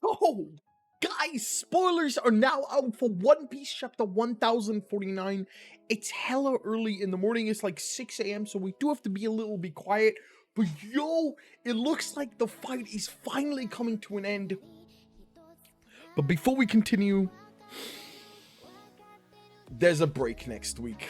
Oh, guys, spoilers are now out for One Piece chapter 1049. It's hella early in the morning. It's like 6 a.m., so we do have to be a little bit quiet. But yo, it looks like the fight is finally coming to an end. But before we continue, there's a break next week.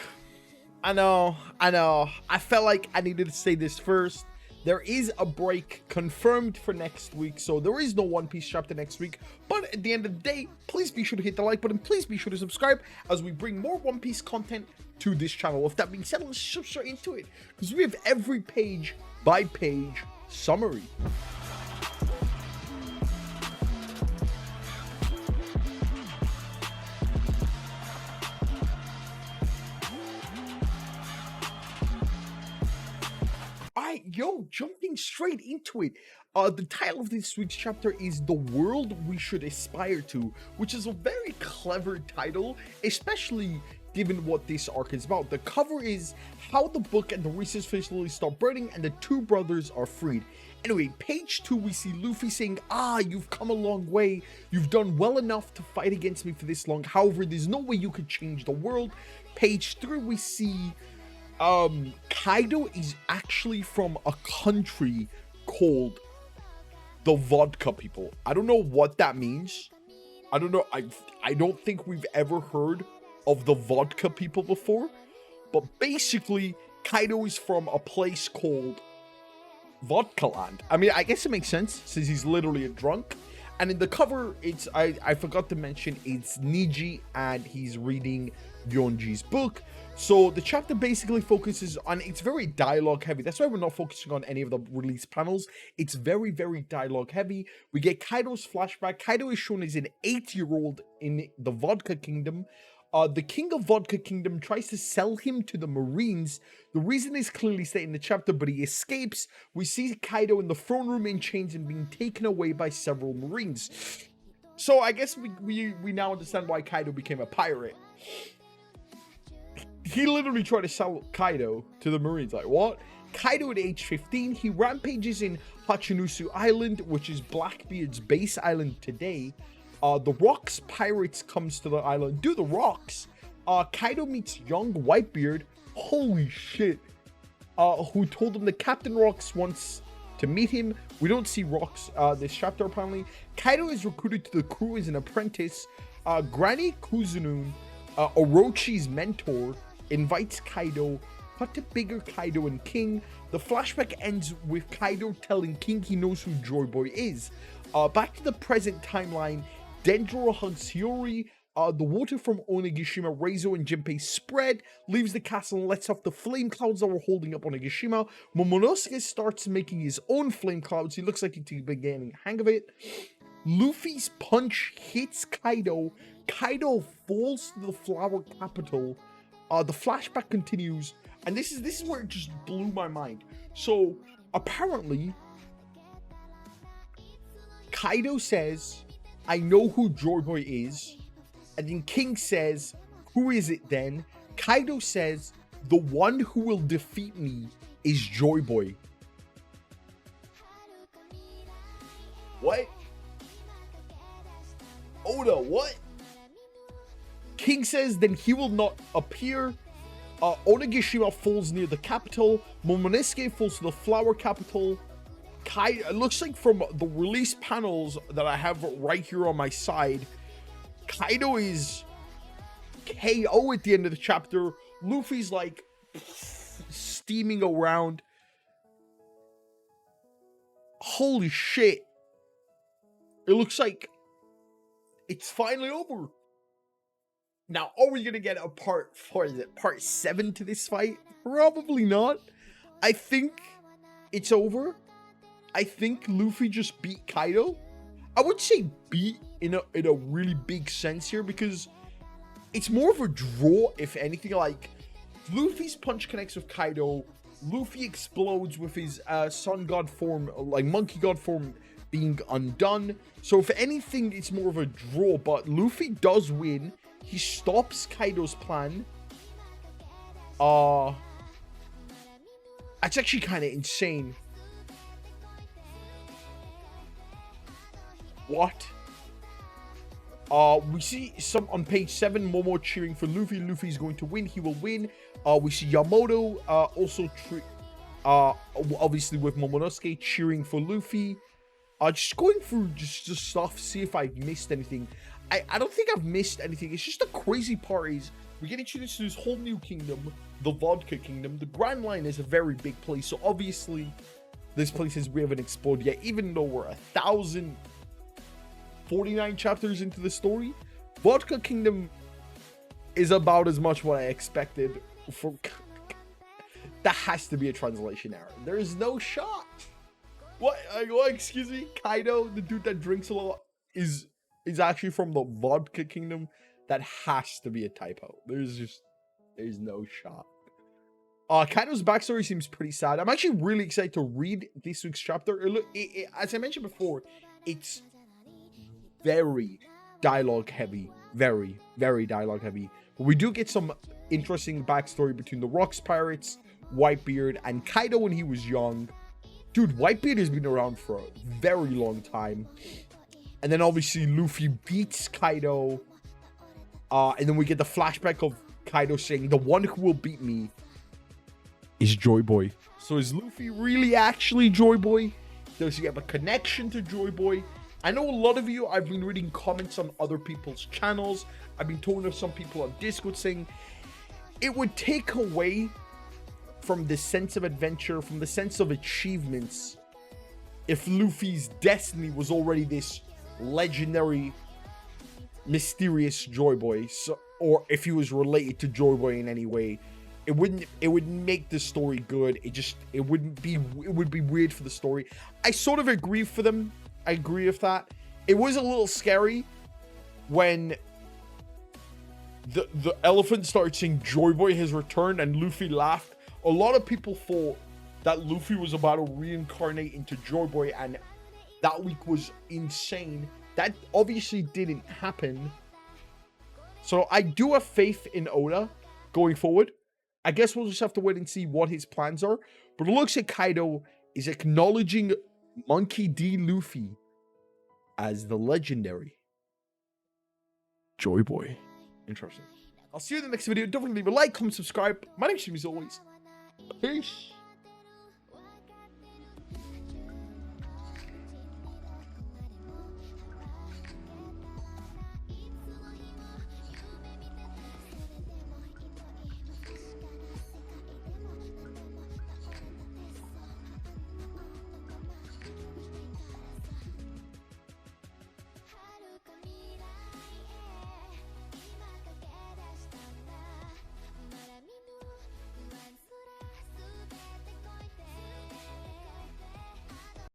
I know. I felt like I needed to say this first. There is a break confirmed for next week, so there is no One Piece chapter next week. But at the end of the day, please be sure to hit the like button. Please be sure to subscribe as we bring more One Piece content to this channel. With that being said, let's jump straight into it, because we have every page by page summary. Yo, jumping straight into it. The title of this week's chapter is The World We Should Aspire To, which is a very clever title, especially given what this arc is about. The cover is how the book and the research facility stop burning and the two brothers are freed. Anyway, page 2, we see Luffy saying, you've come a long way. You've done well enough to fight against me for this long. However, there's no way you could change the world. Page 3, we see Kaido is actually from a country called the Vodka People. I don't know what that means. I don't know. I don't think we've ever heard of the Vodka People before. But basically, Kaido is from a place called Vodka Land. I mean, I guess it makes sense since he's literally a drunk. And in the cover, it's I forgot to mention, it's Niji and he's reading Yonji's book. So the chapter basically focuses on, it's very dialogue heavy. That's why we're not focusing on any of the release panels. It's very, very dialogue heavy. We get Kaido's flashback. Kaido is shown as an 8-year-old in the Vodka Kingdom. The king of Vodka Kingdom tries to sell him to the Marines. The reason is clearly stated in the chapter, but he escapes. We see Kaido in the throne room in chains and being taken away by several Marines. So I guess we now understand why Kaido became a pirate. He literally tried to sell Kaido to the Marines. Like, what? Kaido at age 15, he rampages in Hachinusu Island, which is Blackbeard's base island today. The Rocks pirates comes to the island. The Rocks. Kaido meets young Whitebeard. Holy shit. Who told him that Captain Rocks wants to meet him. We don't see Rocks this chapter apparently. Kaido is recruited to the crew as an apprentice. Granny Kuzunun, Orochi's mentor, invites Kaido, cut to bigger Kaido and King. The flashback ends with Kaido telling King he knows who Joyboy is. Back to the present timeline, Dendro hugs Hiyori. The water from Onigashima, Reizo, and Jinpei spread, leaves the castle and lets off the flame clouds that were holding up Onigashima. Momonosuke starts making his own flame clouds. He looks like he's been getting a hang of it. Luffy's punch hits Kaido. Kaido falls to the flower capital. The flashback continues, and this is where it just blew my mind. So apparently, Kaido says, "I know who Joyboy is," and then King says, "Who is it then?" Kaido says, "The one who will defeat me is Joyboy." What? Oda, what? King says then he will not appear. Onigashima falls near the capital. Momonosuke falls to the flower capital. It looks like from the release panels that I have right here on my side, Kaido is KO at the end of the chapter. Luffy's like steaming around. Holy shit. It looks like it's finally over. Now, are we gonna get a part 7 to this fight? Probably not. I think it's over. I think Luffy just beat Kaido. I would say beat in a really big sense here, because it's more of a draw, if anything. Like, Luffy's punch connects with Kaido. Luffy explodes with his sun god form, like monkey god form, being undone. So if anything, it's more of a draw, but Luffy does win. He stops Kaido's plan. That's actually kind of insane. What? We see some on page 7, Momo cheering for Luffy. Luffy's going to win. He will win. We see Yamato also obviously with Momonosuke cheering for Luffy. Just going through just stuff, see if I missed anything. I don't think I've missed anything. It's just the crazy part is we get introduced to this whole new kingdom, the Vodka Kingdom. The Grand Line is a very big place, so obviously this place we haven't explored yet, even though we're 1,049 chapters into the story. Vodka Kingdom is about as much what I expected from. That has to be a translation error. There is no shot. What? Excuse me? Kaido, the dude that drinks a lot, is actually from the Vodka Kingdom. That has to be a typo. There's no shot. Kaido's backstory seems pretty sad. I'm actually really excited to read this week's chapter. As I mentioned before, it's very dialogue heavy. Very, very dialogue heavy. But we do get some interesting backstory between the Rocks Pirates, Whitebeard, and Kaido when he was young. Dude, Whitebeard has been around for a very long time. And then obviously Luffy beats Kaido. And then we get the flashback of Kaido saying, the one who will beat me is Joyboy. So is Luffy really actually Joyboy? Does he have a connection to Joyboy? I know a lot of you, I've been reading comments on other people's channels. I've been talking to some people on Discord saying it would take away from the sense of adventure, from the sense of achievements, if Luffy's destiny was already this legendary, mysterious Joyboy, or if he was related to Joyboy in any way. It would make the story good. It would be weird for the story. I sort of agree for them. I agree with that. It was a little scary when the elephant started saying Joyboy has returned and Luffy laughed. A lot of people thought that Luffy was about to reincarnate into Joyboy, and that week was insane. That obviously didn't happen. So I do have faith in Oda going forward. I guess we'll just have to wait and see what his plans are. But it looks like Kaido is acknowledging Monkey D. Luffy as the legendary Joyboy. Interesting. I'll see you in the next video. Don't forget to leave a like, comment, subscribe. My name's Jimmy as always. Peace.